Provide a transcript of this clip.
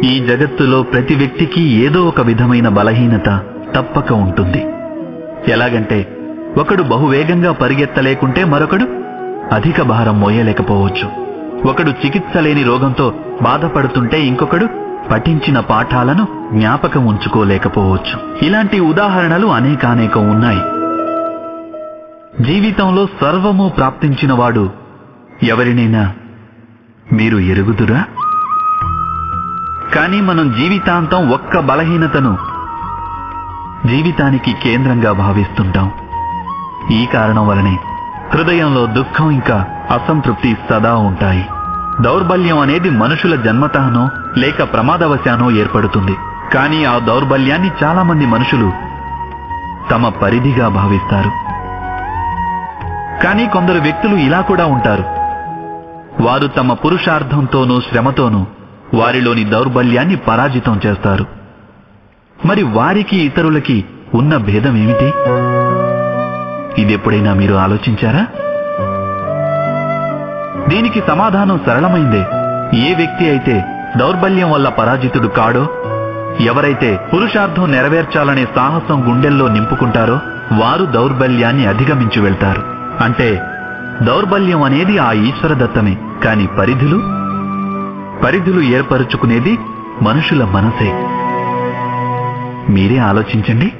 ఈ జగత్తులో ప్రతి వ్యక్తికి ఏదో ఒక విధమైన బలహీనత తప్పక ఉంటుంది. ఎలాగంటే ఒకడు బహువేగంగా పరిగెత్తలేకుంటే మరొకడు అధిక భారం మోయలేకపోవచ్చు. ఒకడు చికిత్స లేని రోగంతో బాధపడుతుంటే ఇంకొకడు పఠించిన పాఠాలను జ్ఞాపకం ఉంచుకోలేకపోవచ్చు. ఇలాంటి ఉదాహరణలు అనేకానేకం ఉన్నాయి. జీవితంలో సర్వము ప్రాప్తించినవాడు ఎవరినైనా మీరు ఎరుగుదురా? కానీ మనం జీవితాంతం ఒక్క బలహీనతను జీవితానికి కేంద్రంగా భావిస్తుంటాం. ఈ కారణం వలనే హృదయంలో దుఃఖం ఇంకా అసంతృప్తి సదా ఉంటాయి. దౌర్బల్యం అనేది మనుషుల జన్మతఃనో లేక ప్రమాదవశానో ఏర్పడుతుంది. కానీ ఆ దౌర్బల్యాన్ని చాలా మంది మనుషులు తమ పరిధిగా భావిస్తారు. కానీ కొందరు వ్యక్తులు ఇలా కూడా ఉంటారు. వారు తమ పురుషార్థంతోనూ శ్రమతోనూ వారిలోని దౌర్బల్యాన్ని పరాజితం చేస్తారు. మరి వారికి ఇతరులకి ఉన్న భేదం ఏమిటి? ఇదెప్పుడైనా మీరు ఆలోచించారా? దీనికి సమాధానం సరళమైందే. ఏ వ్యక్తి అయితే దౌర్బల్యం వల్ల పరాజితుడు కాడో, ఎవరైతే పురుషార్థం నెరవేర్చాలనే సాహసం గుండెల్లో నింపుకుంటారో వారు దౌర్బల్యాన్ని అధిగమించి వెళ్తారు. అంటే దౌర్బల్యం అనేది ఆ ఈశ్వరదత్తమే. కాని పరిధులు ఏర్పరుచుకునేది మనుషుల మనసే. మీరే ఆలోచించండి.